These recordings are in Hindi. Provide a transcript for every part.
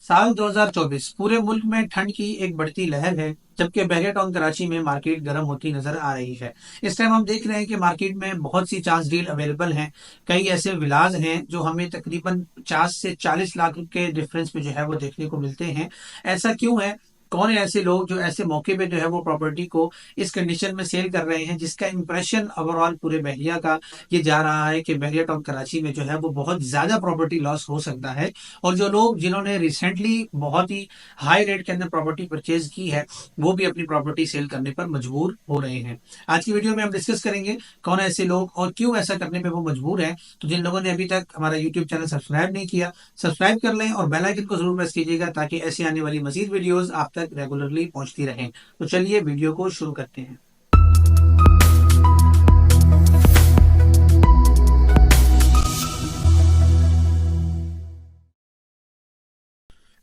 साल 2024 पूरे मुल्क में ठंड की एक बढ़ती लहर है, जबकि बहरिया टाउन कराची में मार्केट गर्म होती नजर आ रही है। इस टाइम हम देख रहे हैं कि मार्केट में बहुत सी चांस डील अवेलेबल हैं। कई ऐसे विलाज हैं जो हमें तकरीबन 50 से 40 लाख के डिफरेंस में जो है वो देखने को मिलते हैं। ऐसा क्यों है? कौन है ऐसे लोग जो ऐसे मौके पे जो है वो प्रॉपर्टी को इस कंडीशन में सेल कर रहे हैं, जिसका इंप्रेशन ओवरऑल पूरे बहरिया का ये जा रहा है कि बहरिया टाउन कराची में जो है वो बहुत ज्यादा प्रॉपर्टी लॉस हो सकता है। और जो लोग जिन्होंने रिसेंटली बहुत ही हाई रेट के अंदर प्रॉपर्टी परचेज की है, वो भी अपनी प्रॉपर्टी सेल करने पर मजबूर हो रहे हैं। आज की वीडियो में हम डिस्कस करेंगे कौन ऐसे लोग और क्यों ऐसा करने पे वो मजबूर हैं। तो जिन लोगों ने अभी तक हमारा यूट्यूब चैनल सब्सक्राइब नहीं किया, सब्सक्राइब कर लें और बेल आइकन को जरूर प्रेस कीजिएगा, ताकि ऐसी आने वाली मजीद वीडियोस आप तक रेगुलरली पहुंचती रहें। तो चलिए वीडियो को शुरू करते हैं।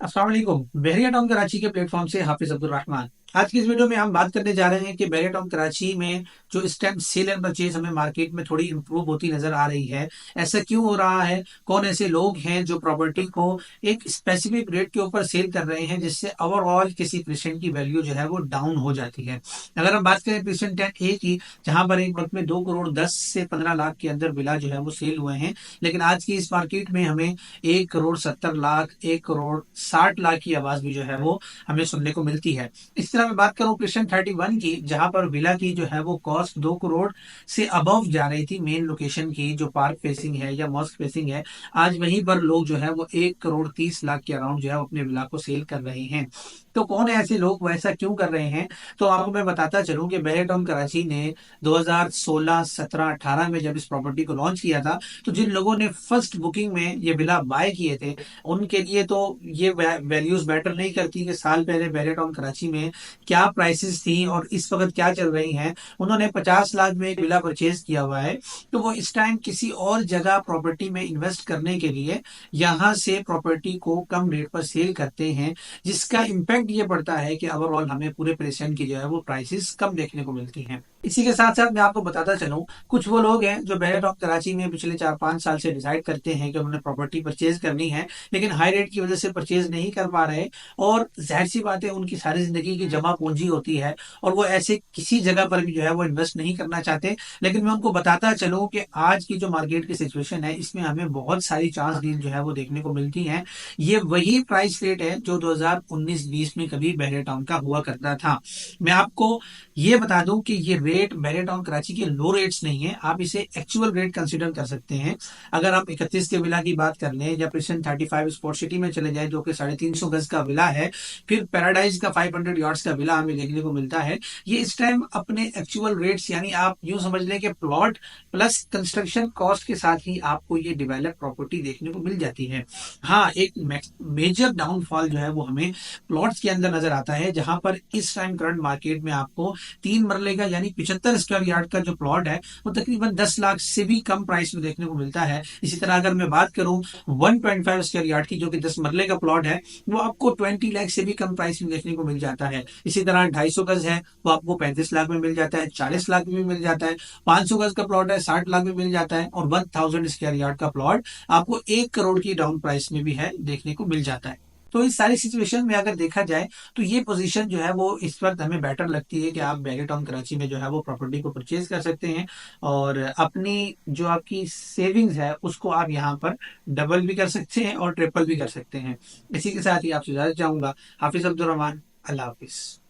अस्सलाम वालेकुम। बहरिया टाउन कराची के प्लेटफॉर्म से हाफिज अब्दुल रहमान। आज की इस वीडियो में हम बात करने जा रहे हैं कि बहरिया टाउन कराची में जो इस टाइम सेल एंड परचेज हमें मार्केट में थोड़ी इंप्रूव होती नजर आ रही है, ऐसा क्यों हो रहा है? कौन ऐसे लोग हैं जो प्रॉपर्टी को एक स्पेसिफिक रेट के ऊपर सेल कर रहे हैं, जिससे ओवरऑल किसी पेशेंट की वैल्यू जो है वो डाउन हो जाती है। अगर हम बात करें पेशेंट टेन ए की, जहां पर एक वक्त में 2 करोड़ 10 से 15 लाख के अंदर विला जो है वो सेल हुए हैं, लेकिन आज की इस मार्केट में हमें 1 करोड़ 70 लाख, 1 करोड़ 60 लाख की आवाज भी जो है वो हमें सुनने को मिलती है। इस तरह मैं बात करूं क्रिश्चियन 31 की, जहां पर विला की जो है वो कॉस्ट 2 करोड़ से अबव जा रही थी, मेन लोकेशन की जो पार्क फेसिंग है या मॉस्क फेसिंग है। आज वहीं पर लोग जो है वो 1 करोड़ 30 लाख के अराउंड जो है अपने विला को सेल कर रहे हैं। तो कौन है ऐसे लोग, वो ऐसा क्यों कर रहे हैं? तो आपको मैं बताता चलूं कि बहरिया टाउन कराची ने 2016, 17, 18 में जब इस प्रॉपर्टी को लॉन्च किया था, तो जिन लोगों ने फर्स्ट बुकिंग में ये विला बाय किए थे, उनके लिए तो ये वैल्यूज मैटर नहीं करती कि साल पहले बहरिया टाउन कराची में क्या प्राइसेस थी और इस वक्त क्या चल रही हैं। उन्होंने 50 लाख में एक विला परचेज किया हुआ है, तो वो इस टाइम किसी और जगह प्रॉपर्टी में इन्वेस्ट करने के लिए यहाँ से प्रॉपर्टी को कम रेट पर सेल करते हैं, जिसका इम्पैक्ट ये पड़ता है कि ओवरऑल हमें पूरे पेशेंट की जो है वो प्राइसेस कम देखने को मिलती हैं। इसी के साथ साथ मैं आपको बताता चलूं, कुछ वो लोग हैं जो बहरिया टाउन कराची में पिछले 4-5 साल से डिसाइड करते हैं कि उन्होंने प्रॉपर्टी परचेज करनी है, लेकिन हाई रेट की वजह से परचेज नहीं कर पा रहे। और जाहिर सी बात है, उनकी सारी जिंदगी की जमा पूंजी होती है और वो ऐसे किसी जगह पर भी जो है वो इन्वेस्ट नहीं करना चाहते। लेकिन मैं उनको बताता चलूं कि आज की जो मार्केट की सिचुएशन है, इसमें हमें बहुत सारी चांस डील जो है वो देखने को मिलती हैं। ये वही प्राइस रेट है जो 2019-20 में कभी बहरिया टाउन का हुआ करता था। मैं आपको ये बता दूं कि ये रेट बहरिया टाउन कराची के लो रेट्स नहीं है, आप इसे एक्चुअल रेट कंसिडर कर सकते हैं। अगर आप 31 के विला की बात कर लें या प्रिशन 35 स्पोर्ट सिटी में चले जाए, जो कि 350 गज का विला है, फिर पैराडाइज का 500 यार्ड्स का विला हमें देखने को मिलता है। ये इस टाइम अपने एक्चुअल रेट्स, यानी आप यूं समझ लें कि प्लॉट प्लस कंस्ट्रक्शन कॉस्ट के साथ ही आपको ये डेवलप प्रॉपर्टी देखने को मिल जाती है। हाँ, एक मेजर डाउनफॉल जो है वो हमें प्लॉट्स के अंदर नजर आता है, जहां पर इस टाइम करंट मार्केट में आपको 3 मरले का यानी 75 स्क्वायर यार्ड का जो प्लॉट है, वो तकरीबन 10 लाख से भी कम प्राइस में देखने को मिलता है। इसी तरह अगर मैं बात करूं 1.5 स्क्वायर यार्ड की, जो कि 10 मरले का प्लॉट है, वो आपको 20 लाख से भी कम प्राइस में देखने को मिल जाता है। इसी तरह 250 गज है, वो आपको 35 लाख में मिल जाता है, 40 लाख में भी मिल जाता है। 500 गज का प्लॉट है, 60 लाख में मिल जाता है। और 1000 स्क्वायर यार्ड का प्लॉट आपको 1 करोड़ की डाउन प्राइस में भी है देखने को मिल जाता है। तो इस सारी सिचुएशन में अगर देखा जाए, तो ये पोजीशन जो है वो इस वक्त हमें बेटर लगती है कि आप बैरिया टाउन कराची में जो है वो प्रॉपर्टी को परचेज कर सकते हैं और अपनी जो आपकी सेविंग्स है उसको आप यहाँ पर डबल भी कर सकते हैं और ट्रिपल भी कर सकते हैं। इसी के साथ ही आपसे इजाजत चाहूंगा। हाफिज अब्दुल रहमान। अल्लाह हाफिज।